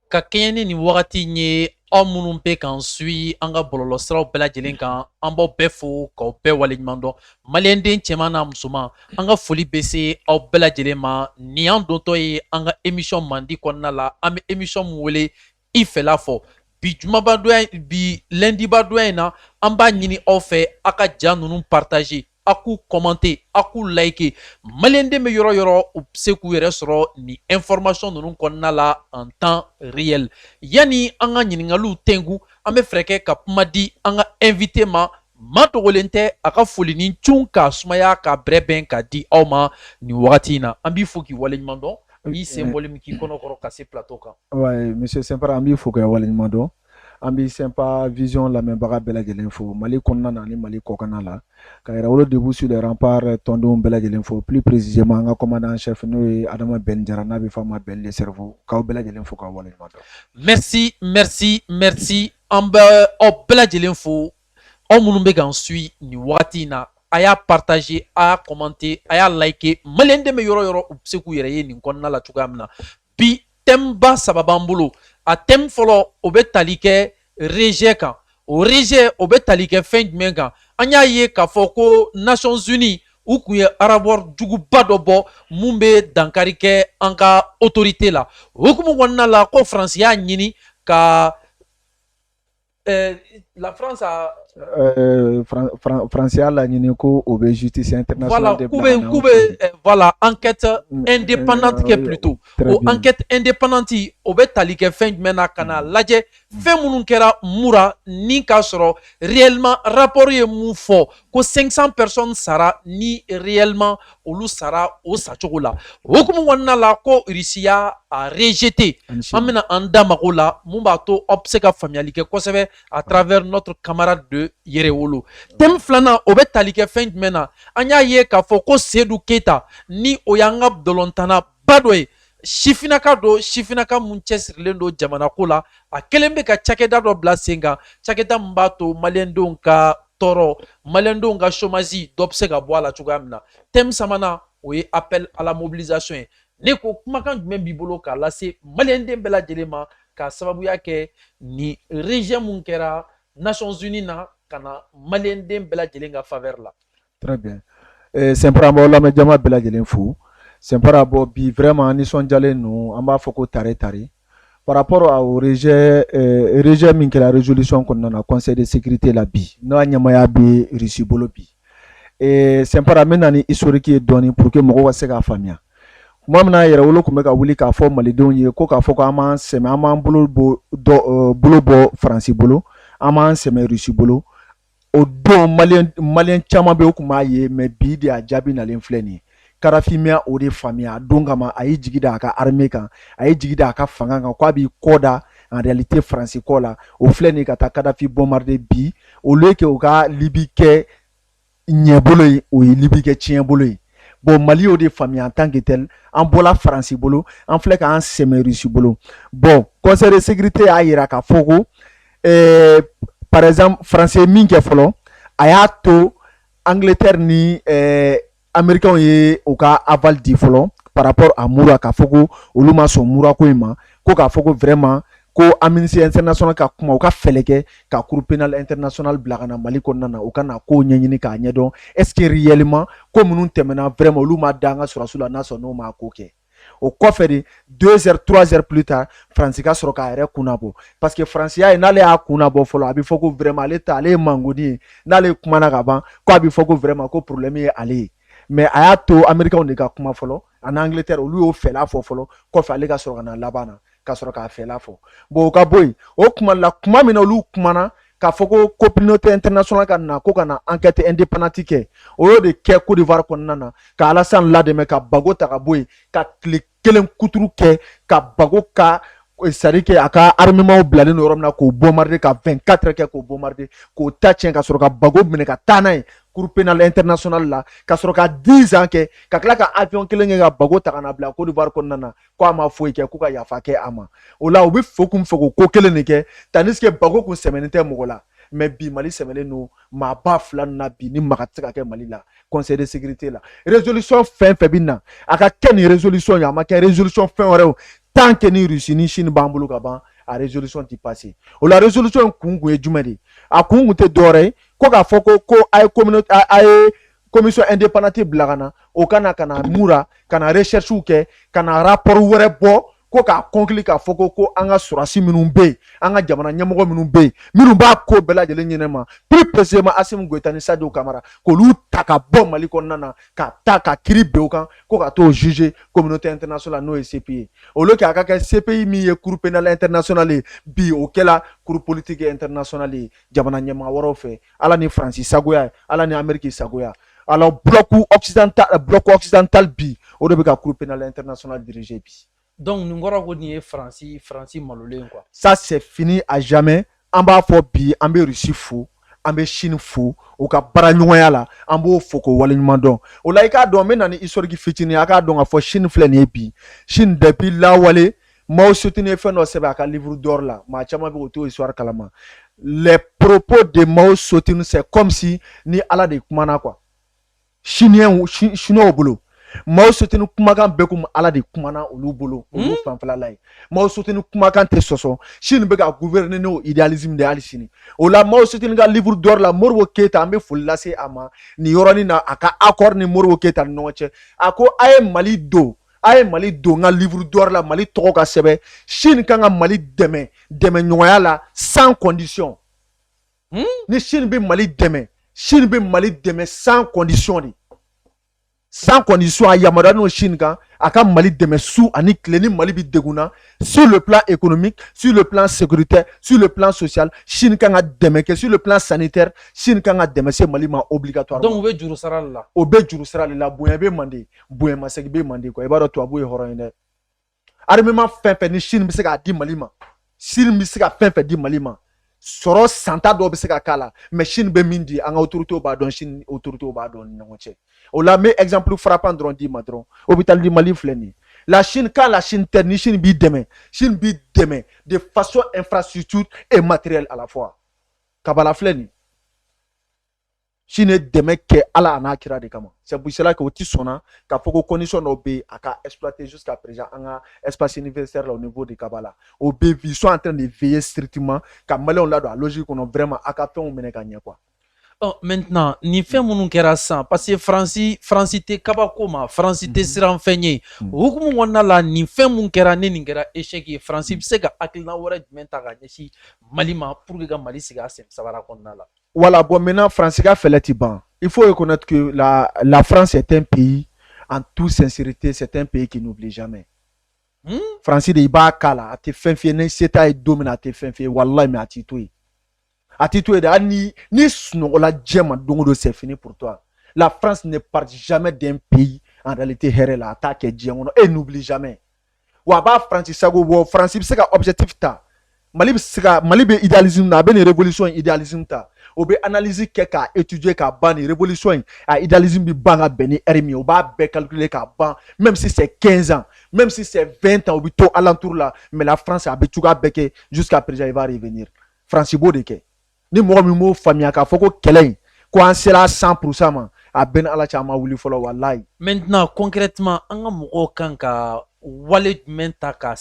Ka kɛɲɛ ni wagati in ye aw minnu bɛ k'an suit an ka bɔlɔlɔsiraw bɛɛ lajɛlen kan an b'aw bɛɛ fo k'aw bɛɛ waleɲuman dɔn maliyɛnden cɛman n'a musoman an ka foli bɛ se aw bɛɛ lajɛlen ma nin y'an dontɔ ye an ka émission mandi kɔnɔna la an bɛ émission min wele i fɛla fɔ bi jumaba donya bi lɛndiba donya in na an b'a ɲini aw fɛ aw ka ja ninnu partager a k'u commenter a k'u liker maliyɛnden bɛ yɔrɔ yɔrɔ u bɛ se k'u yɛrɛ sɔrɔ nin information ninnu kɔnɔna la en temps réel yani an ka ɲininkaliw tɛngu an bɛ fɛɛrɛ kɛ ka kuma di an ka invité ma maa dogolen tɛ a ka foli ni cun k'a sumaya k'a bɛrɛbɛn k'a di aw ma nin wagati in na an b'i fo k'i waleɲuman dɔn i sen bɔlen min k'i kɔnɔkɔrɔ ka se plateau kan. Ouais, monsieur Sempara, an b'i fo k'a waleɲuman dɔn. An b'i Sempa Vision lamɛnbaga bɛɛ lajɛlen fo Mali kɔnɔna na ani Mali kɔkan la ka yɛrɛwolo debout sur les remparts tɔndenw bɛɛ lajɛlen fo plus précisément an ka commandant chef n'o ye Adama Ben Jara n'a bɛ fɔ a ma Ben le cerveau k'aw bɛɛ lajɛlen fo k'aw waleɲuman dɔn. Merci an bɛ aw bɛɛ lajɛlen fo aw minnu bɛ k'an suit nin wagati in na a y'a partager a y'a commenter a y'a liker maliyɛnden bɛ yɔrɔ yɔrɔ u bɛ se k'u yɛrɛ ye nin kɔnɔna la cogoya min na bi thème ba saba b'an bolo a thème fɔlɔ o bɛ tali kɛ rejet kan o rejet o bɛ tali kɛ fɛn jumɛn kan an y'a ye k'a fɔ ko Nations Unies u kun ye rapport juguba dɔ bɔ mun bɛ dankari kɛ an ka autorité la o hukumu kɔnɔna la ko France y'a ɲini ka la France a France y'a laɲini ko o bɛ justice internationale de bila k'u bɛ voilà enquête indépendante kɛ plutôt o enquête indépendante o bɛ tali kɛ fɛn jumɛn na ka na lajɛ fɛn minnu kɛra mura ni k'a sɔrɔ réellement rapport ye mun fɔ ko 500 personnes sara ni réellement olu sara o sacogo la o hukumu kɔnɔna la ko Russie y'a rejeté an bɛna an da mago la mun b'a to aw bɛ se ka faamuyali kɛ kosɛbɛ à travers notre camarade de Yerewolo thème filanan o bɛ tali kɛ fɛn jumɛn na an y'a ye k'a fɔ ko Seydou Keita ni o y'an ka dɔlɔntana ba dɔ ye sifinaka don sifinaka mun cɛsirilen don jamana ko la a kelen bɛ ka cakɛda dɔ bila sen kan cakɛda min b'a to maliyɛndenw ka tɔɔrɔ maliyɛndenw ka chômage dɔ bɛ se ka bɔ a la cogoya min na thème sabanan o ye appel à la mobilisation ye ne ko kumakan jumɛn b'i bolo k'a lase maliyɛnden bɛɛ lajɛlen ma k'a sababuya kɛ ni rejet mun kɛra Nations Unies na ka na maliyɛnden bɛɛ lajɛlen ka faveur la. Très bien. Sempara an b'aw lamɛn jama bɛɛ lajɛlen fo. Sempara bɔ bi vraiment nisɔndiyalen no an b'a fɔ ko tare par rapport au rejet min kɛra résolution kɔnɔna na conseil de sécurité la bi n'a ɲɛmaya bɛ Russie bolo bi. Sempara n bɛ na ni historique ye dɔɔni pour que mɔgɔw ka se k'a faamuya. Kuma min na Yɛrɛwolo tun bɛ ka wuli k'a fɔ malidenw ye ko k'a fɔ ko an b'an sɛmɛ an b'an bolo bɔ Faransi bolo an b'an sɛmɛ Russie bolo o don maliyɛn caman bɛ o tun b'a ye mais bi de a jaabi nalen filɛ nin ye Karafinma o de faamuya a don kama a ye jigi da a ka armée kan a ye jigi da a ka fanga kan k'a b'i kɔ da en réalité Faransi kɔ la o filɛ nin ye ka taa Kadafi bombarder bi au lieu que o ka Libi kɛ ɲɛbolo ye o ye Libi kɛ tiɲɛbolo ye. Bon Mali y'o de faamuya en tant que tel an bɔla Faransi bolo an filɛ k'an sɛmɛ Russie bolo bon conseil de sécurité y'a yira k'a fɔ ko par exemple France ye min kɛ fɔlɔ a y'a to Angleterre ni américains ye o ka aval di fɔlɔ par rapport à mura k'a fɔ ko olu ma sɔn mura ko in ma ko k'a fɔ ko vraiment ko Amnesty International ka kuma u ka fɛlɛ kɛ ka cour pénal international bila ka na Mali kɔnɔna na u ka na ko ɲɛɲini k'a ɲɛdɔn est-ce que réellement ko minnu tɛmɛna vraiment olu ma da an ka sɔrɔsiw la n'a sɔrɔ n'o ma ko kɛ o kɔfɛ de 2 heures 3 heures plus tard France ka sɔrɔ k'a yɛrɛ kunnabɔ parce que France y'a ye n'ale y'a kunnabɔ fɔlɔ a bɛ fɔ ko vraiment ale ye mangoni ye n'ale kumana ka ban ko a bɛ fɔ ko vraiment ko problème ye ale ye mais a y'a to américains de ka kuma fɔlɔ ani Angleterre olu y'o fɛla fɔ fɔlɔ kɔfɛ ale ka sɔrɔ ka na laban na ka sɔrɔ k'a fɛla fɔ bon o ka bɔ yen o kuma la kuma min na olu kumana k'a fɔ ko communauté internationale ka na ko ka na enquête indépendante kɛ o y'o de kɛ Côte d'Ivoire kɔnɔna na ka Alassane ladɛmɛ ka Bago ta ka bɔ yen ka tile kelen kuturu kɛ ka Bago ka c'est-à-dire que a ka armement bilalen no yɔrɔ min na k'o bombarder ka 24 heures kɛ k'o bombarder k'o ta tiɲɛ ka sɔrɔ ka Bago minɛ ka taa n'a ye cour pénal international la ka sɔrɔ ka 10 ans kɛ ka tila ka avion kelen kɛ ka Bago ta ka na bila Côte d'Ivoire kɔnɔna na ko a ma foyi kɛ ko ka yafa kɛ a ma o la u bɛ fo kun fɛ ko kelen de kɛ tandis que Bago kun sɛmɛnen tɛ mɔgɔ la mais bi Mali sɛmɛlen no maa ba fila na bi ni maga tɛ se ka kɛ Mali la conseil de sécurité la résolution fɛn fɛn bɛ na a ka kɛ nin résolution ye a ma kɛ résolution fɛn wɛrɛ tant que ni Russie ni Chine b'an bolo ka ban a résolution ti passé o la résolution kun ye jumɛn de a kun tɛ dɔwɛrɛ ko k'a fɔ ko a ye communauté a ye commission indépendante bila ka na o kana mura kana recherche kɛ kana rapport wɛrɛ bɔ ko k'a conclure k'a fɔ ko an ka sɔrɔsi minnu bɛ yen an ka jamana ɲɛmɔgɔ minnu bɛ yen minnu b'a ko bɛɛ lajɛlen ɲɛnama plus précisément Assimi Goïta ni Sadio Camara k'olu ta ka bɔ Mali kɔnɔna na ka kiiri bin o kan ko ka t'o juger communauté internationale n'o ye CPI au lieu que a ka kɛ CPI min ye cour pénale internationale ye bi o kɛla cour politique internationale ye jamana ɲɛmaa wɛrɛw fɛ ala ni Faransi sagoya ye ala ni Amérique sagoya alors bloc occidental bi o de bɛ ka cour pénale internationale diriger bi. Donc nous avons dit Franci malolen quoi. Ça c'est fini à jamais. On va faire bi, on va Russie fou, on va Chine fou, ou ka baranyɔgɔnya la, on va fo ko waleɲuman dɔn. O la i k'a dɔn n bɛ na ni historique fitinin a k'a dɔn k'a fɔ Chine filɛ nin ye bi. Chine depuis lawale Mao Tse-tung ye fɛn dɔ sɛbɛn a ka livre d'or la, maa caman bɛ o t'o histoire kalama. Les propos de Mao Tse-tung c'est comme si ni Ala de kumana quoi. Chinois bolo. Mao Tse-tung kumakan bɛɛ komi Ala de kumana olu bolo olu fanfɛla la ye. Mao Tse-tung kumakan tɛ sɔsɔ. Chine bɛ ka gouverner n'o idéalisme de hali sini. O la Mao Tse-tung ka livre d'or la Modibo Keïta an bɛ foli lase a ma nin yɔrɔnin na a ka accord ni Modibo Keïta ni ɲɔgɔn cɛ. A ko a ye Mali don n ka livre d'or la Mali tɔgɔ ka sɛbɛn. Chine kan ka Mali dɛmɛ ɲɔgɔnya la sans condition. Ni Chine bɛ Mali dɛmɛ sans condition de. Sans condition a yamaruya n'o Chine kan a ka Mali dɛmɛ su ani tile ni Mali bi degunna sur le plan économique, sur le plan sécuritaire, sur le plan social. Chine kan ka dɛmɛ kɛ sur le plan sanitaire. Chine kan ka dɛmɛ se Mali ma obligatoirement. Donc o bɛ juru sara de la. O bɛ juru sara de la bonya bɛ mande bonya masegin bɛ mande quoi. I b'a dɔn tubabu ye hɔrɔn ye dɛ. Armement fɛn fɛn ni Chine bɛ se k'a di Mali ma, Chine bɛ se ka fɛn fɛn di Mali ma. Sɔrɔ santa dɔw bɛ se ka k'a la mais Chine bɛ min di an ka autorités b'a dɔn Chine autorités b'a dɔn ni ɲɔgɔn cɛ. O la n bɛ exemple frappant dɔrɔn d'i ma dɔrɔn hôpital du Mali filɛ nin ye. La Chine quand la Chine tɛ ni Chine b'i dɛmɛ de façon infrastructure et matériel à la fois. Kabala filɛ nin ye. Chine ye dɛmɛ kɛ Ala n'a kira de kama. C'est pour cela que o ti sɔnna k'a fɔ ko condition dɔw bɛ yen a ka exploiter jusqu'à présent an ka espace universitaire là au niveau de Kabala. O bɛ ils sont en train de veiller strictement ka Maliyɛnw ladon a logique kɔnɔ vraiment a ka fɛnw minɛ ka ɲɛ quoi. Oh, maintenant ni fɛn minnu kɛra sisan parce que Faransi tɛ kabako ma Faransi tɛ siran fɛn ye o hukumu kɔnɔna la nin fɛn minnu kɛra ni nin kɛra échec ye Faransi bɛ se ka hakilina wɛrɛ jumɛn ta ka ɲɛsin Mali ma pour que ka Mali sigi a sen sabara kɔnɔna la. Voilà, bon maintenant France ka fɛlɛ ti ban. Il faut reconnaître que la France est un pays en toute sincérité, c'est un pays qui n'oublie jamais. France de i b'a k'a la a tɛ fɛn f'i ye ni se t'a ye don min na a tɛ fɛn f'i ye wallahi mais a t'i to yen. A t'i to yen de hali ni sunɔgɔla diɲɛ ma don o don c'est fini pour toi. La France ne part jamais d'un pays en réalité hɛrɛ la a t'a kɛ diɲɛ kɔnɔ et n'oublie jamais. Wa a b'a France sago bɔ France bɛ se ka objectif ta. Mali bɛ idéalisme na a bɛ nin révolution idéalisme ta. O bɛ analyse kɛ k'a étudier k'a ban nin révolution in a idéalisme bi ban ka bɛn ni heure min ye o b'a bɛɛ calculer k'a ban même si c'est 15 ans même si c'est 20 ans o bɛ to alentour la mais la France a bɛ cogoya bɛɛ kɛ jusqu'à présent il va revenir. France b'o de kɛ ni mɔgɔ min m'o faamuya k'a fɔ ko kɛlɛ in ko an sera 100% ma a bɛɛ ni Ala cɛ an ma wuli fɔlɔ walayi. Maintenant concrètement an ka mɔgɔw kan ka wale jumɛn ta ka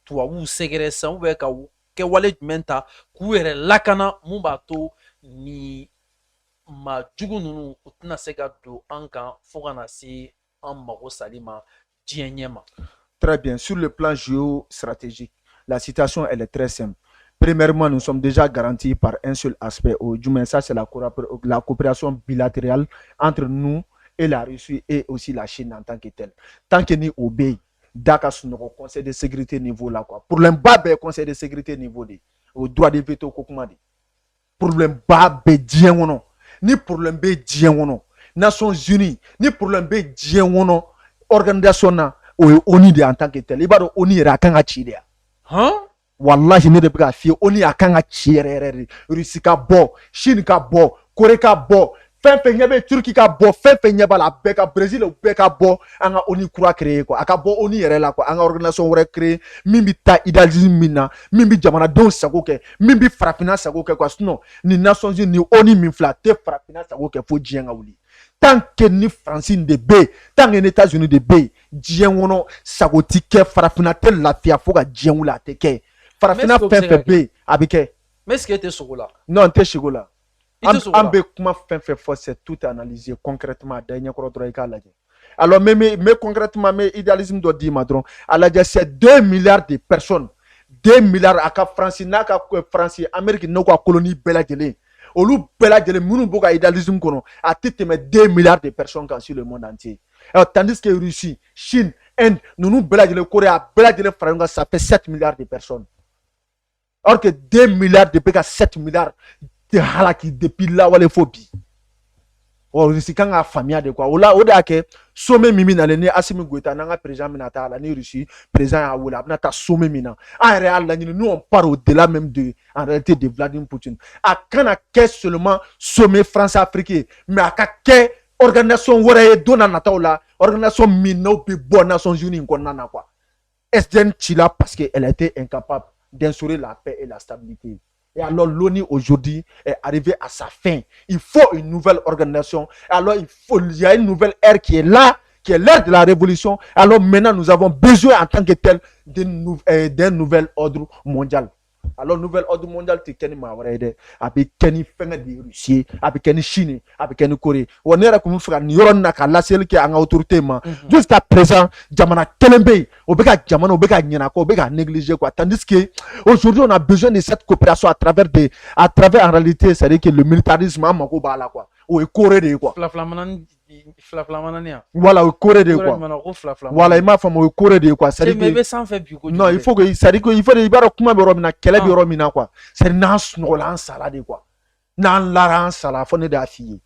tubabuw sɛgɛrɛ san ou bien ka kɛ wale jumɛn ta k'u yɛrɛ lakana mun b'a to ni ma jugu ninnu u tɛna se ka don an kan fo ka na se an mago sali ma diɲɛ ɲɛ ma. Très bien. Sur le plan géostratégique, la situation elle est très simple. Premièrement, nous sommes déjà garantis par un seul aspect. Du moins, ça c'est la coopération bilatérale entre nous et la Russie et aussi la Chine en tant que telle. Tant que nous obéissons, d'accord, sur notre conseil de sécurité niveau là quoi. Problème bas conseil de sécurité niveau au droit de veto kokumadi. Problème bas diɲɛ kɔnɔ ni problème bɛ diɲɛ kɔnɔ Nations Unies ni problème bɛ diɲɛ kɔnɔ organisation na o ye ONU de en tant que tel i b'a dɔn ONU yɛrɛ a kan ka ci de yan wallahi ne de bɛ k'a f'i ye ONU a kan ka ci yɛrɛ yɛrɛ de Russie ka bɔ Chine ka bɔ Corée ka bɔ fɛn fɛn ɲɛ bɛ Turquie ka bɔ fɛn fɛn ɲɛ b'a la a bɛɛ ka Brésil o bɛɛ ka bɔ an ka ONU kura créer quoi a ka bɔ ONU yɛrɛ la quoi an ka organisation wɛrɛ créer min bɛ taa idéalisme min na min bɛ jamanadenw sago kɛ min bɛ farafinna sago kɛ quoi sinon ni Nations Unies ni ONU min filɛ a tɛ farafinna sago kɛ fo diɲɛ ka wuli tant que ni France de B, tant que les États-Unis de B, Djengono, Sagotike, Farafinatel, la fia, foga Djengoula, teke. Farafina fait B, abike. Mais est-ce que tu es sur là? Non, t'es chigola. Ambe kuma fait force, c'est tout analysé concrètement. Dernier croix alors, mais concrètement, mais idéalisme doit dire, madron, alors c'est 2 milliards de personnes. 2 milliards à France, France, Amérique, non, colonie, bella gelée. Olu bella gelée, mounou boga idéalisme kono, à titre mais 2 milliards de personnes sur le monde entier. Alors, tandis que Russie, Chine, Inde, nous bella gelée, Corée, bella gelée, France, ça fait 7 milliards de personnes. Or que 2 milliards de pays, 7 milliards de halaki depuis là où les phobies. Or, Russie, quand a famille de quoi, ola, oda ke, sommet mimi na l'année, Assimi Goïta, n'a président Minata, la Russie, président Aoula, n'a ta sommet mina. En réalité, nous, on parle au-delà même de, en réalité, de Vladimir Poutine. À quand a qu'est seulement sommet France-Afrique, mais à qu'est organisation, ouare, donna nataola, organisation mino, bi bonne Nations Unies, qu'on en a quoi. SDN Chila, parce qu'elle était incapable d'instaurer la paix et la stabilité. Et alors l'ONU aujourd'hui est arrivé à sa fin. Il faut une nouvelle organisation. Alors il y a une nouvelle ère qui est là, qui est l'ère de la révolution. Alors maintenant nous avons besoin en tant que tel d'un nouvel ordre mondial. Alors nouvel ordre mondial c'est Kenny Mawarede, avec Kenny Fenga de Russie, avec Kenny Chine, avec Kenny Corée. On est là comme frère Nyoron Naka, la seule qui a une autorité. Jusqu'à présent, Jamana Kelembe, Obeka Jamana, Obeka Nyanako, Obeka négligé quoi. Tandis que aujourd'hui on a besoin de cette coopération à travers en réalité, c'est-à-dire que le militarisme a mako bala quoi. Ou Corée de quoi. Voilà, au Corée de quoi. Voilà, il m'a fait au Corée de quoi. Non, il faut que ça dit qu'il faut des barres comme Romina, quelle est Romina quoi. C'est Nans Nolan Salade quoi. Nan Laran Sala, faut ne d'affier.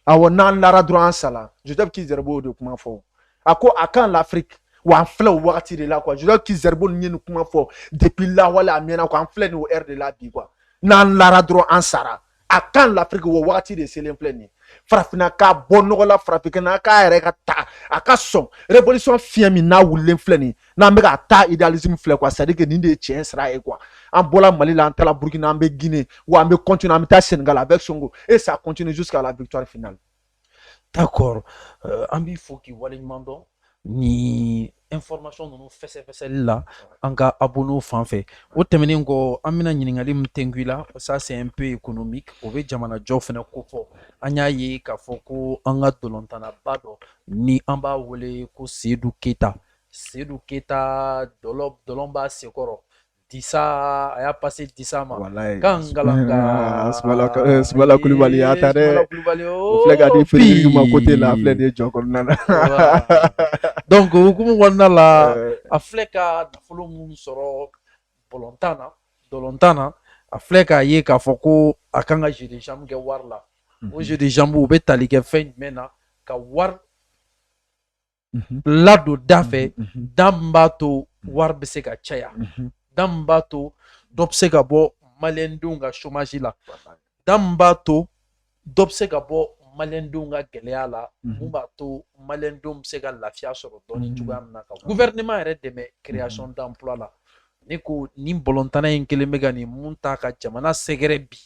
Awa Nan Lara Droit Sala. Je t'ai dit zerbo de comment fort. À quoi, à quand l'Afrique ou en fleur ou voir tirer là quoi. Je t'ai dit zerbo n'y comment fort. Depuis là, voilà, miena quoi, en fleur ou air de la vie quoi. Nan Lara Droit en Sara. À quand l'Afrique ou voir tirer c'est l'implène. Farafina ka bonno la farafina ka reka ta akason révolution fiami na wulen fleni na mega ta idéalisme flé quoi c'est à dire que ni de tien sera et quoi en bola Mali la la Burkina Faso Guinée ou on continue à mettre Sénégal avec Songo et ça continue jusqu'à la victoire finale. D'accord. Ambi faut qu'il voit les mandons ni information nous fait là en cas abonné fanfait au terminer ko amina nyingali mtengwila ça c'est un peu économique au ve jamana jofena kofo anya ye ka foko anga dolontana bado ni amba wole ko Seydou Keita dolomba sekoro disa aya passé disa ma kangalanga Smala Koulibaly atare flega di firi ma côté la fleur de jokor nana donc hukumu wana la afleka nafolo mun soro dolontana afleka ye ka foko akanga jeu de jambe ke war la o jeu de jambe o be tali ke fen mena ka war lado dafe dambato war be se ka chaya dambato dopse ka bo malendunga chômage la dambato dopse ka bo malendunga gɛlɛya la mun b'a to malendum se ka lafiya sɔrɔ dɔɔni cogoya min na ka gouvernement yɛrɛ dɛmɛ création d'emploi la ne ko ni bɔlɔntana in kelen bɛ ka nin mun ta ka jamana sɛgɛrɛ bi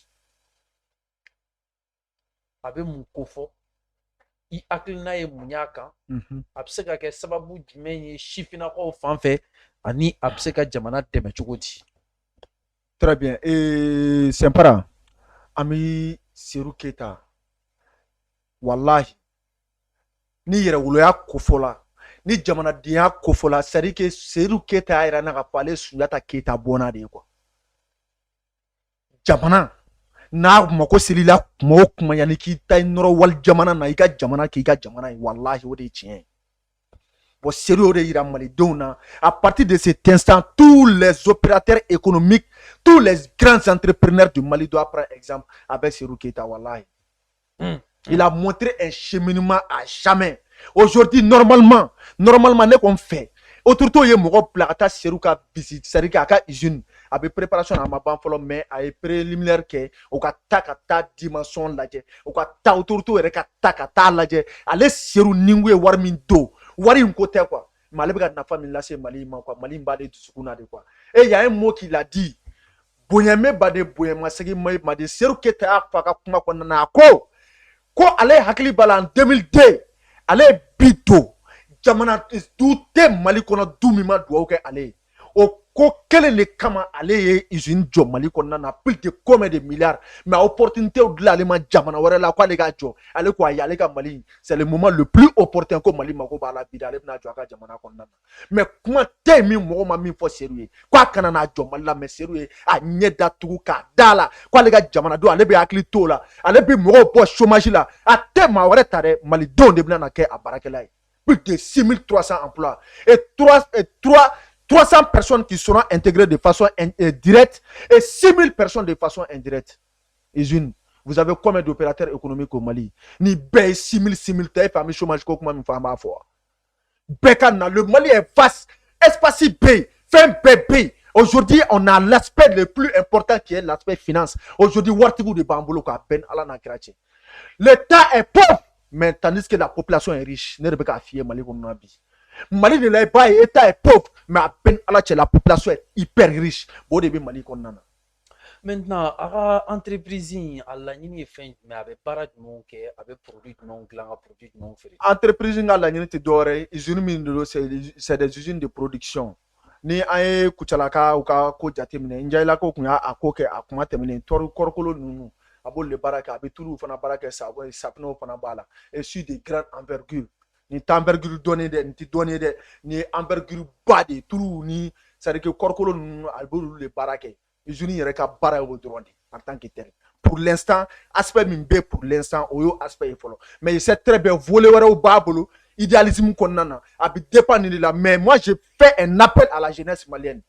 a bɛ mun ko fɔ i hakilina ye mun y'a kan a bɛ se ka kɛ sababu jumɛn ye sifinnakaw fan fɛ ani a bɛ se ka jamana dɛmɛ cogo di. Très bien. Et Sempara, ami Seydou Keita, wallahi, ni yɛrɛ woloya kofɔ la, ni jamanadenya kofɔ la, c'est à dire que Seydou Keita yɛrɛ na ka fɔ ale Sunjata Keita bɔnna de ye quoi. Jamana n'a mako selila kuma o kuma yanni k'i ta nɔrɔ wali jamana na i ka jamana k'i ka jamana ye wallahi o de ye tiɲɛ ye. Bon, sérieux de yira malidenw na à partir de cet instant tous les opérateurs économiques, tous les grands entrepreneurs du Mali doivent prendre exemple avec Seydou Keita wallahi. Il a montré un cheminement à jamais. Aujourd'hui, normalement, ne qu'on fait. Autour ye mɔgɔ bila ka taa Seydou ka visite, c'est-à-dire k'a ka usine, a bɛ préparation a ma ban fɔlɔ mais a ye préliminaire kɛ, o ka taa dimension lajɛ, o ka taa autorité yɛrɛ ka taa lajɛ. Ale Seydou Ningu ye wari min don, wari in ko tɛ quoi. Mais ale bɛ ka nafa min lase Mali ma quoi, Mali b'ale dusukun na de quoi. Et il y a un mot qu'il a dit, bonyame bade bonyama segi ma de Seydou Keita y'a fɔ a ka kuma kɔnɔna na ko ko ale hakili bala en 2002 ale bito jamana du te Mali kono du mi ma duwawu kɛ ale ye o ko kelen de kama ale ye usine jɔ Mali kɔnɔna na plus de combien de milliards mais opportunité dilan ale ma jamana wɛrɛ la ko ale ka jɔ ale ko ayi ale ka Mali c'est le moment le plus opportun ko Mali mako b'a la bi ale bɛna jɔ a ka jamana kɔnɔna na mais kuma tɛ min mɔgɔ ma min fɔ Seru ye ko a kana n'a jɔ Mali la mais Seru ye a ɲɛ datugu k'a da la ko ale ka jamana don ale bɛ hakili t'o la ale bɛ mɔgɔw bɔ chômage la a tɛ maa wɛrɛ ta dɛ Malidenw de bɛna na kɛ a baarakɛla ye plus de 6300 emplois et 300 personnes qui seront intégrées de façon directe et 6000 personnes de façon indirecte. Usine, vous avez combien d'opérateurs économiques au Mali? Ni paye 6000 t'as fait un chômage comme une femme à fois. Bekana, le Mali est vaste, espace B, fin bébé. Aujourd'hui, on a l'aspect le plus important qui est l'aspect finance. Aujourd'hui, Wartigou de Bambolo ka ben ala na krache. L'État est pauvre, mais tandis que la population est riche. Ne rebeka fier Mali comme nabi. Mali ne l'est pas, l'État est pauvre, mais à peine la population est hyper riche. Bon, de Mali qu'on a. Maintenant, à l'entreprise, à l'année fin, mais avec parat non que avec produit non gland, produit non fait. Entreprise à l'année te doré, c'est des usines de production. Ni aye kuchalaka ou ka ko jatemine, injaila ko kunya akoke akuma temine, toru korkolo nunu. Abo le baraka, abitulu fana baraka sapno fana bala. Et sur de grandes envergures. Ni envergure donné de ni envergure bas de tout ni c'est que korkolo nu albulu le barake usine yere ka bara o drondi en tant que tel pour l'instant aspect mimbe pour l'instant oyo aspect follow mais c'est très bien voler wara au babolo idéalisme konnana abi dépendre de la mais moi je fais un appel à la jeunesse malienne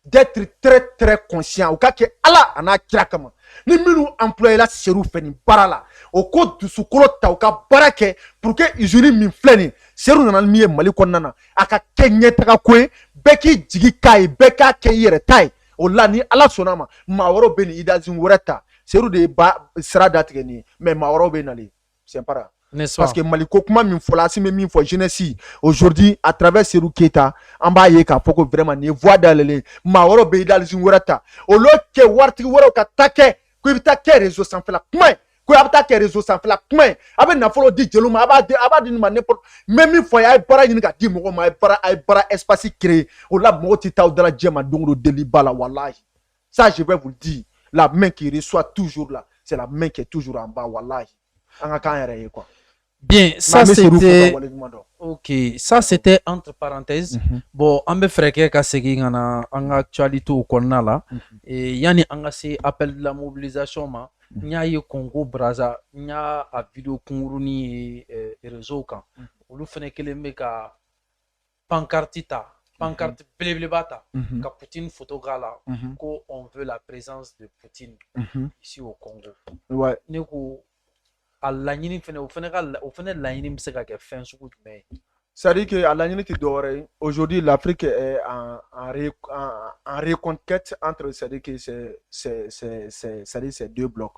d'être très conscient au cas que ala ana kirakama ni minu employé la Seru feni bara la o ko dusukolo ta o ka barake pour que usine min fleni Seru nana mi Mali konnana aka kenye taka kwe beki jigi kai beka ke yere tai o la ni ala sonama maworo beni idazin woreta Seru de ba sera datigeni mais maworo benali c'est pas parce que Mali kokuma min fola si min fo jeunesse aujourd'hui à travers Seru Keita en ba ye ka foko vraiment ni voix dalele maworo be idazin woreta o lo ke warti woro ka take ko ibita ke réseau sans fela kuma ko abata ke réseau sans fela kuma abe na follow di jeluma abadi ni ma n'importe même il faut y bara ni ka di mo ma bara espace créé o la mo ti ta o dala jema dongo deli bala wallahi ça je vais vous le dire la main qui reçoit toujours là c'est la main qui est toujours en bas wallahi anga kan yere quoi. Bien, ça c'était OK, ça c'était entre parenthèses. Bon, on be freke ka segi ngana anga actualité au konna la et yani anga se appel de la mobilisation ma nya ye Congo Brazza nya a vidéo kunguruni réseau kan olu fene kelembe ka pancarte bata ka Poutine photo gala ko on veut la présence de Poutine ici au Congo. Ouais. Neko à l'année au final l'année c'est quelque fin sous mais c'est-à-dire que à l'année qui dort aujourd'hui l'Afrique est en reconquête entre c'est-à-dire que c'est deux blocs,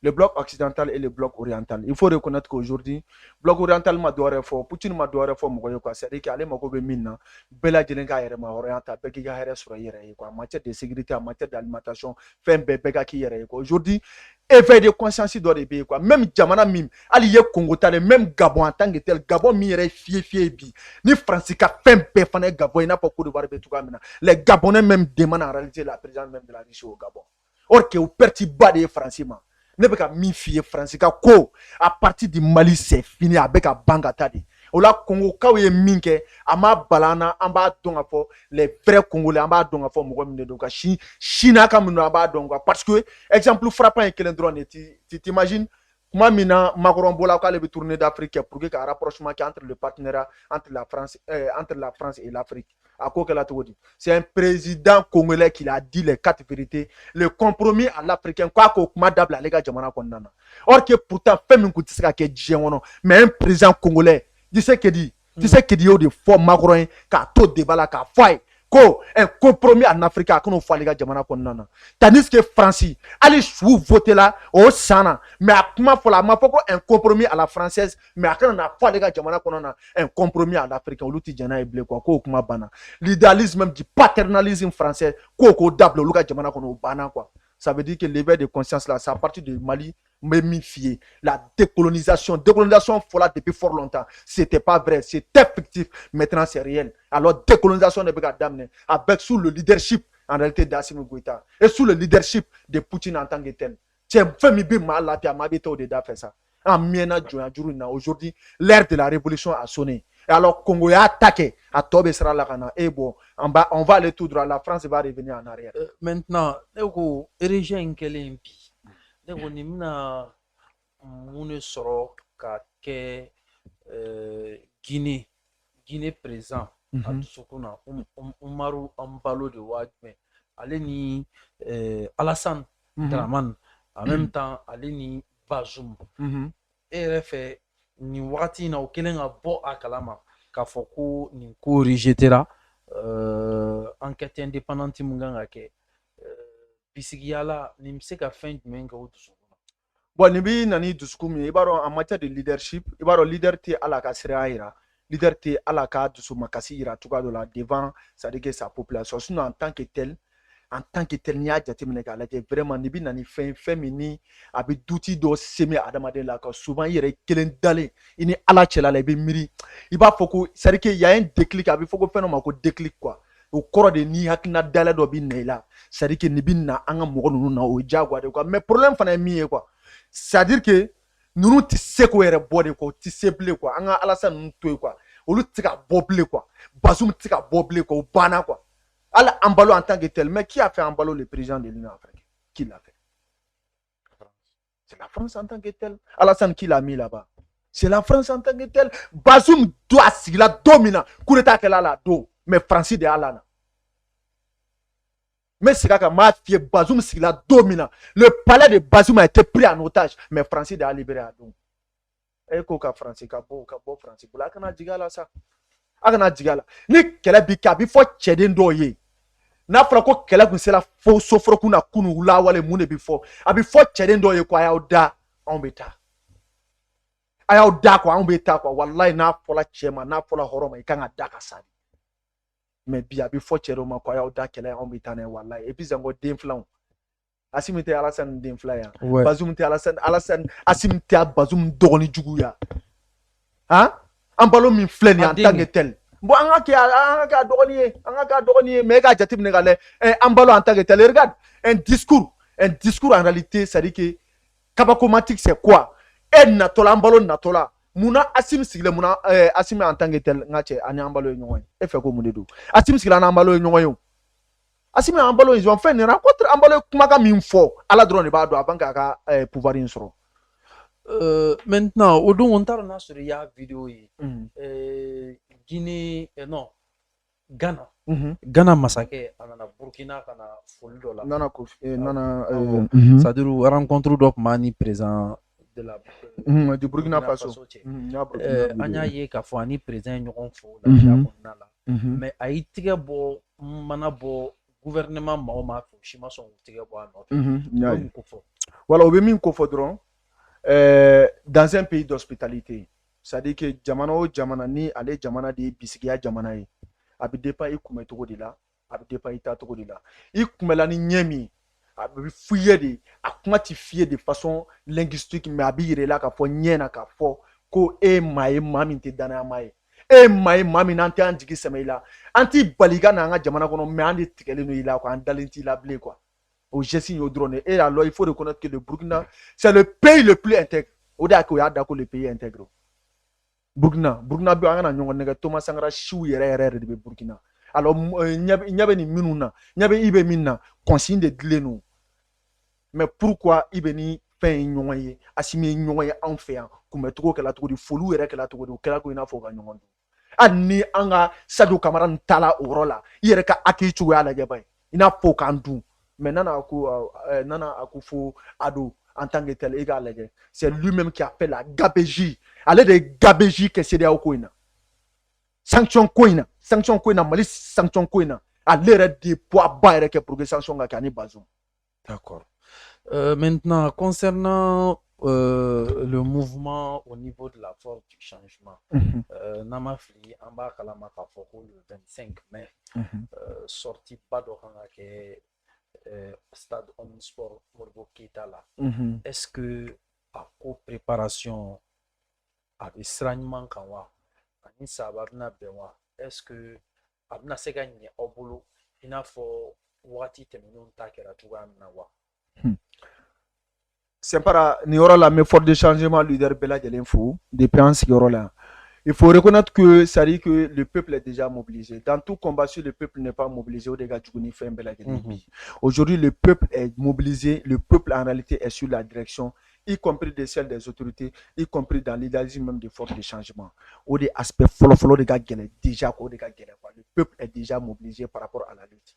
le bloc occidental et le bloc oriental. Il faut reconnaître qu'aujourd'hui bloc oriental m'a doit fort Poutine m'a doit fort mo quoi c'est-à-dire qu'aller mako be minna bela jelenga yere ma oriental be ki ga here sur yere quoi en matière de sécurité en matière d'alimentation fin bebe ga ki yere quoi aujourd'hui éveil de conscience doit de quoi même jamana mim ali ye Congo tale même Gabon en tant que tel Gabon mi yere fie bi ni Francica fin be fane Gabon n'a pas coup de voir be tout comme les Gabonais même demandent en réalité la présence même de la Russie au Gabon or que au perti bas de francima ne be ka mi fie Francica ko à partir du Mali c'est fini avec a banga tadi o la Congo ka ye minke ama balana amba donga fo les vrais Congolais amba donga fo mo gomne donc China ka mino amba donga parce que exemple frappant et quel drone tu t'imagines comment mina Macron bola ka le tourner d'Afrique pour que un rapprochement entre le partenariat entre la France et l'Afrique à quoi que la dit c'est un président congolais qui a dit les quatre vérités le compromis à l'africain quoi ko madame la lega jamana konnana or que pourtant fait min kuti saka ke djewono mais un président congolais tu sais que dit au de fort Macron ka to débat la ka foi ko un compromis en Afrique qu'on faut les gars jamana konnana tandis que Francie allez sous voter là au sana mais à comment faut la ma faut un compromis à la française mais à quand on a faut les gars jamana konnana un compromis à l'africain l'outil jana et blé quoi ko kuma bana l'idéalisme même du paternalisme français ko dable le gars jamana kono bana quoi ça veut dire que l'éveil de conscience là c'est à partir du Mali me méfier. La décolonisation faut là depuis fort longtemps. C'était pas vrai, c'était fictif. Maintenant, c'est réel. Alors, décolonisation de Begadamne, avec sous le leadership, en réalité, d'Assimi Goïta, et sous le leadership de Poutine en tant que tel. Tiens, fais-moi bien mal là, puis à ma bête au dedans fait ça. Aujourd'hui, l'ère de la révolution a sonné. Et alors, Congo a attaqué. À Tobe sera là, et bon, on va aller tout droit. La France va revenir en arrière. Maintenant, région Kelempi, ni mina mun sɔrɔ ka kɛ Guinée présent a dusukun na Umaru an balo de waa jumɛn ale ni Alassane Dramane en même temps ale ni Bazoum e yɛrɛ fɛ nin wagati in na o kɛlen ka bɔ a kalama k'a fɔ ko nin ko rejetera enquête indépendante mun kan ka kɛ bisigiyala nin bɛ se ka fɛn jumɛn kɛ o dusukun na. Bon, nibi nani dusukun min i b'a dɔn en matière de leadership i b'a dɔn leader tɛ ala ka sira yira leader tɛ ala ka dusumakasi yira cogoya dɔ la devant c'est-à-dire que sa population sinon en tant que tel n'i y'a jateminɛ k'a lajɛ vraiment n'i bi na ni fɛn min ni a bɛ duti dɔ seme adamaden la ka souvent i yɛrɛ kelen dalen i ni ala cɛla la i bɛ miiri i b'a fɔ ko c'est-à-dire que y a un déclic a bɛ fɔ ko fɛn dɔ ma ko déclic quoi o kɔrɔ de ni hakilina dayɛlɛ dɔ bɛ na i la c'est-à-dire que nin bɛ na an ka mɔgɔ ninnu na o ye diyagoya de quoi mais problème fana ye min ye quoi c'est-à-dire que ninnu tɛ se k'o yɛrɛ bɔ de quoi o tɛ se bilen quoi an ka Alassane ninnu to yen quoi olu tɛ se ka bɔ bilen quoi Bazoum tɛ se ka bɔ bilen quoi o banna quoi. Allah Ambalo en tant que tel, mais qui a fait Ambalo le président de l'Union africaine? Qui l'a fait? C'est la France en tant que tel. Alassane qui l'a mis là-bas? C'est la France en tant que tel. Bazoum doit s'y la dominer. Coup d'état qu'elle a là, mais Francis de Alana. Mais c'est quand mafia Bazoum s'y la domine. Le palais de Bazoum a été pris en otage, mais Francis de a libéré à donc. Et quoi Francis, Cabo Francis. Pour la cana digala ça. Agana digala. Ni qu'elle bi kabi faut tchedin doye. N'a fɔra ko kɛlɛ kun sera fo soforokun na kunu lawale mun de bi fɔ a bi fɔ cɛden dɔw ye ko a y'aw da anw bɛ taa a y'aw da quoi anw bɛ taa quoi walayi n'a fɔra cɛ ma n'a fɔra hɔrɔn ma i kan ka da ka sa mais bi a bi fɔ cɛ dɔw ma ko a y'aw da kɛlɛ anw bɛ taa n'a ye walayi et puis zango den filanw Assimi tɛ Alassane den fila ya Bazoum tɛ Alassane Assimi tɛ Bazoum dɔgɔnin jugu ya han an balo min filɛ nin ye en tant que tel. Bon, on a qu'à donner, mais qu'à jati minegale, un ballon en tant que tel. Regarde, un discours en réalité, ça dit que kabakomatique c'est quoi? Natola, un ballon natola. Muna Asim sigle muna Asim en tant que tel, ngache ani un ballon nyongoy. E fait ko munedo. Asim sigle un ballon nyongoy. Asim un ballon ils ont fait une rencontre un ballon kumaka minfo. Ala drone ba do avant ka pouvoir insoro. Maintenant, au don on t'a sur ya vidéo Guinée non Ghana Ghana massacre anana Burkina kana foli dɔ la c'est-à-dire rencontre dɔ tun b'a ni président de la du Burkina Faso cɛ an y'a ye k'a fɔ ani président ye ɲɔgɔn fo lafiya kɔnɔna la mais a y'i tigɛ bɔ mana bɔ gouvernement maa o maa fɛ o si ma sɔn k'u tigɛ bɔ a nɔfɛ min ko fɔ voilà o bɛ min ko fɔ dɔrɔn dans un pays d'hospitalité c'est-à-dire que jamana o jamana ni ale jamana de bisigiya jamana ye a bɛ dépend i kunbɛ cogo de la a bɛ dépend i taa cogo de la i kunbɛla ni ɲɛ min a bɛ f'i ye de a kuma ti f'i ye de façon linguistique mais a bɛ yira i la k'a fɔ ɲɛ na k'a fɔ ko e maa ye maa min tɛ danayama ye e maa ye maa min n'an tɛ an jigi sɛmɛ i la an ti bali ka na an ka jamana kɔnɔ mais an de tigɛlen don i la quoi an dalen t'i la bilen quoi o geste y'o dɔrɔn de et alors il faut reconnaître que le Burkina c'est le pays le plus intègre o de y'a kɛ o y'a da ko le pays intègre Burkina bɛ an kana ɲɔgɔn nɛgɛ Thomas Sankara siw yɛrɛ de bɛ Burkina alors ɲɛ bɛ nin minnu na ɲɛ bɛ i bɛ min na consigne de dilen don mais pourquoi i bɛ ni fɛn ye ɲɔgɔn ye Assimi ye ɲɔgɔn ye anw fɛ yan kunbɛcogo kɛla cogo di foliw yɛrɛ kɛla cogo di o kɛla ko i n'a fɔ o ka ɲɔgɔn dɔn hali ni an ka Sadio Kamara nin taala o yɔrɔ la i yɛrɛ ka accueil cogoya lajɛ ba ye i n'a fɔ o k'an dun mais Nana Akufo Addo en tant que tel, c'est lui-même qui appelle la gabégie. Allez de gabégie que c'est des coins. Sanction coin, Mali sanction coin. Allez de poids bas que pour que sanction gagner Bazoum. D'accord. Maintenant, concernant le mouvement au niveau de la force du changement, Namafli, Amba Kalamaka Foko le 25 mai, sorti pas de stade Omnisport Morbo Keita là. Est-ce que ko préparation a bɛ sira ɲuman kan wa ani saba bɛna bɛn wa est-ce que a bɛna se ka ɲɛ aw bolo i n'a fɔ wagati tɛmɛnenw ta kɛra cogoya min na wa. Sempara ni yɔrɔ la mais fort de changement leader bɛɛ lajɛlen fo depuis an sigiyɔrɔ la. Il faut reconnaître que ça dit que le peuple est déjà mobilisé. Dans tout combat, si le peuple n'est pas mobilisé, aujourd'hui, le peuple est mobilisé. Le peuple, en réalité, est sur la direction, y compris de celle des autorités, y compris dans l'idéalisme même des forces de changement. Au des aspects déjà, le peuple est déjà mobilisé par rapport à la lutte.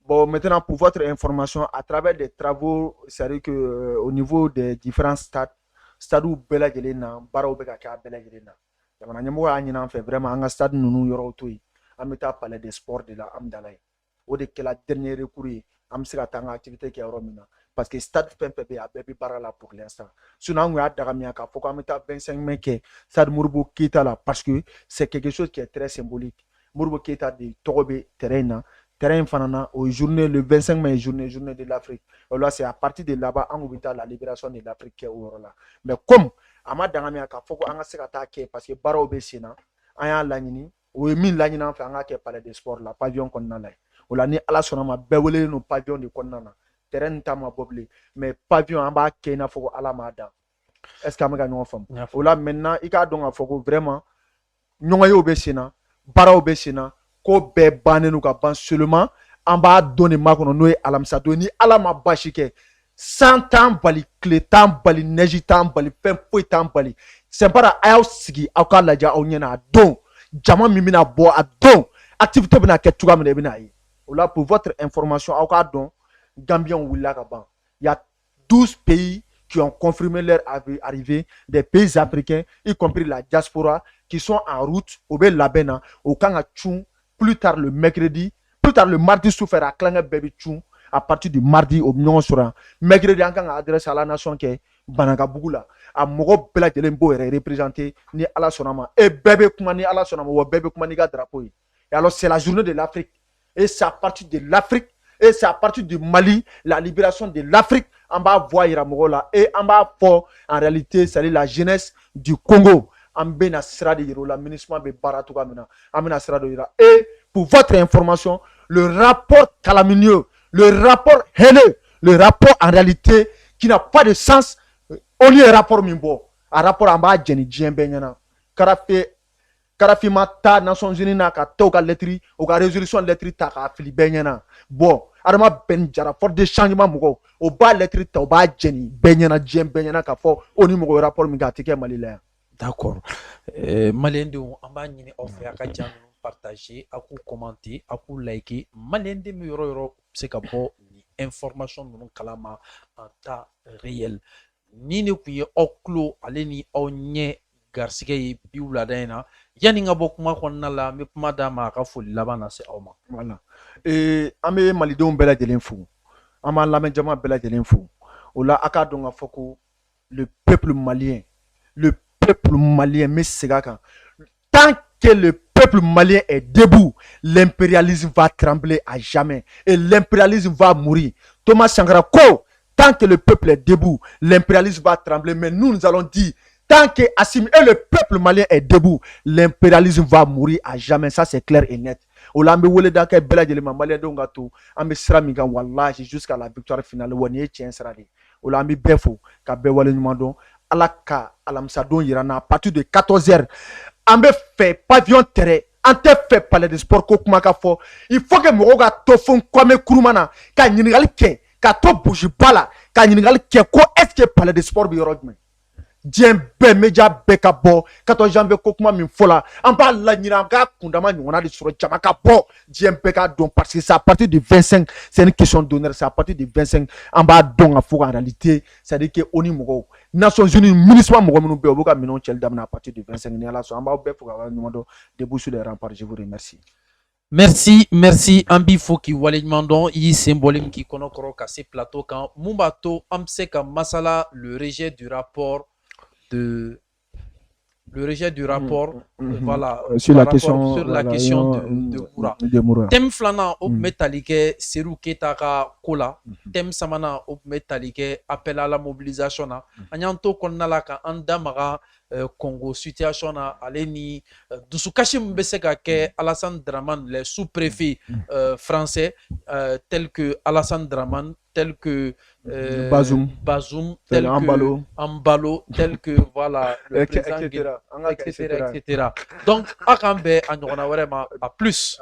Bon, maintenant, pour votre information, à travers des travaux, c'est-à-dire que au niveau des différents stades où Bela Gelena, Barao Beka Bela Gelena, jamana ɲɛmɔgɔ y'a ɲini an fɛ vraiment an ka stade ninnu yɔrɔw to yen an bɛ taa palais des sports de la an dala ye o de kɛla dernier recours ye an bɛ se ka taa an ka activité kɛ yɔrɔ min na parce que stade fɛn fɛn bɛ yen a bɛɛ bɛ baara la pour l'instant sinon an kun y'a dagamiya k'a fɔ k'an bɛ taa 25 mai kɛ stade Moribo Keyita la parce que c'est quelque chose qui est très symbolique Moribo Keyita de tɔgɔ bɛ terrain na terrain fana na o journée le 25 mai journée de l'Afrique là c'est à partir de là-bas an kun bɛ taa la libération de l'Afrique kɛ o yɔrɔ la mais comme a ma dangamiya k'a fɔ ko an ka se ka taa kɛ parce que baaraw bɛ sen na an y'a laɲini o ye min laɲini an fɛ an ka kɛ palais des sports la pavillon kɔnɔna la o la ni ala sɔnna ma bɛɛ welelen no pavillon de kɔnɔna na terrain nin ta ma bɔ bilen mais pavillon an b'a kɛ i n'a fɔ ko ala m'a dan est ce que an bɛ ka ɲɔgɔn faamu o la maintenant i k'a dɔn k'a fɔ ko vraiment ɲɔgɔnyew bɛ sen na baaraw bɛ sen na ko bɛɛ bannen no ka ban seulement an b'a dɔn de makɔnɔ n'o ye alamisa don ni ala ma basi kɛ 100 ans bali tile 10 bali neige 10 bali fɛn foyi 10 bali sɛnpara a y'aw sigi aw k'a lajɛ aw ɲɛna a don jama min bɛna bɔ a don activité bɛna kɛ cogoya min na i bɛna ye o la pour votre information aw k'a dɔn Gambien wulila ka ban il y a 12 pays qui ont confirmé leur arrivée des pays africains y compris la diaspora qui sont en route au bɛ labɛn na o kan ka cun plus tard le mardi su fɛ a tilankɛ bɛɛ bɛ cun à partir du mardi au ɲɔgɔn sɔrɔ mercredi an kan ka adresse à la nation kɛ Banakabugu la a mɔgɔ bɛɛ lajɛlen b'o yɛrɛ représenter ni ala sɔnna ma e bɛɛ bɛ kuma ni ala sɔnna ma wa bɛɛ bɛ kuma n'i ka drapeau ye et alors c'est la journée de l'Afrique et c'est à partir de l'Afrique et c'est à partir du Mali la libération de l'Afrique an b'a voix yira mɔgɔw la et an b'a fɔ en réalité c'est la jeunesse du Congo an bɛna sira de yira o la MINUSMA bɛ baara cogoya min na an bɛna sira de yira et pour votre information le rapport calamineux le rapport haineux, le rapport en réalité qui n'a pas de sens, au lieu de rapport mimbo, un rapport en bas Jenny Djembenyana, Karafi mata Nations Unies na ka toka lettre ou ka résolution lettre ta ka fili benyana. Bon, adama ben jara fort de changement mugo, au bas lettre ta au bas Jenny Benyana Djembenyana ka fo oni mugo rapport mi ga tike malila. D'accord. Malien de on b'a ɲini aw fɛ a ka jan ninnu partager a k'u commenter a k'u liker malien de mi yɔrɔ yɔrɔ se ka bɔ ni information ninnu kalama en temps réel ni ne kun ye aw tulo ale ni aw ɲɛ garisɛgɛ ye bi wulada in na yanni n ka bɔ kuma kɔnɔna la n bɛ kuma d'a ma a ka foli laban na se aw ma. Voilà. An bɛ malidenw bɛɛ lajɛlen fo an b'an lamɛn jama bɛɛ lajɛlen fo o la a k'a dɔn k'a fɔ ko le peuple malien bɛ segin a kan tant que le peuple malien est debout, l'impérialisme va trembler à jamais et l'impérialisme va mourir. Thomas Sankara ko, tant que le peuple est debout, l'impérialisme va trembler. Mais nous allons dire, tant que Assim et le peuple malien est debout, l'impérialisme va mourir à jamais. Ça c'est clair et net. Ola ambe wole da kay bela jeli malien do ngato ambe sira mi kan wallahi jusqu'à la victoire finale woni e tien sira de. Ola ambe befo ka be wale nyuma don ala ka alamsa don yirana à partir de 14h. An bɛ fɛ pavillon terrain an tɛ fɛ palais de sport ko kuma ka fɔ il faut que mɔgɔw ka to fo kwame kuruma na ka ɲininkali kɛ ka to busiba la ka ɲininkali kɛ ko est ce que palais de sport bɛ yɔrɔ jumɛn diɲɛ bɛɛ média bɛɛ ka bɔ 14 janvier ko kuma min fɔ la an b'a laɲini an k'a kundama ɲɔgɔnna de sɔrɔ jama ka bɔ diɲɛ bɛɛ ka dɔn parce que c'est à partir du 25 c'est une question d'honneur c'est à partir du 25 an b'a dɔn ka fɔ en réalité c'est à dire que o ni mɔgɔw Nations Unies MINUSMA mɔgɔ minnu bɛ yen u bɛ ka minɛnw cɛli daminɛ à partir du 25 ni ala sɔn an b'aw bɛɛ fo ka wale ɲuman dɔn debout sur les remparts je vous remercie. Merci an b'i fo k'i waleɲuman dɔn i y'i sen bɔlen min k'i kɔnɔ kɔrɔ ka se plateau kan mun b'a to an bɛ se ka masala le rejet du rapport de le rejet du rapport, voilà, sur par la rapport question, sur la voilà, question de Moura. de Moura. Thème flana au metalike Serou Keita ka kola, thème samana au metalike appel à la mobilisation na. Anyanto konnala ka andamaga Congo situation na aleni dusukashim beseka ke Alassane Draman les sous-préfets français tels que Alassane Draman, tels que Bazoum, tel que Ambalo, tel que voilà le président, etc. Donc, Akambe, à plus.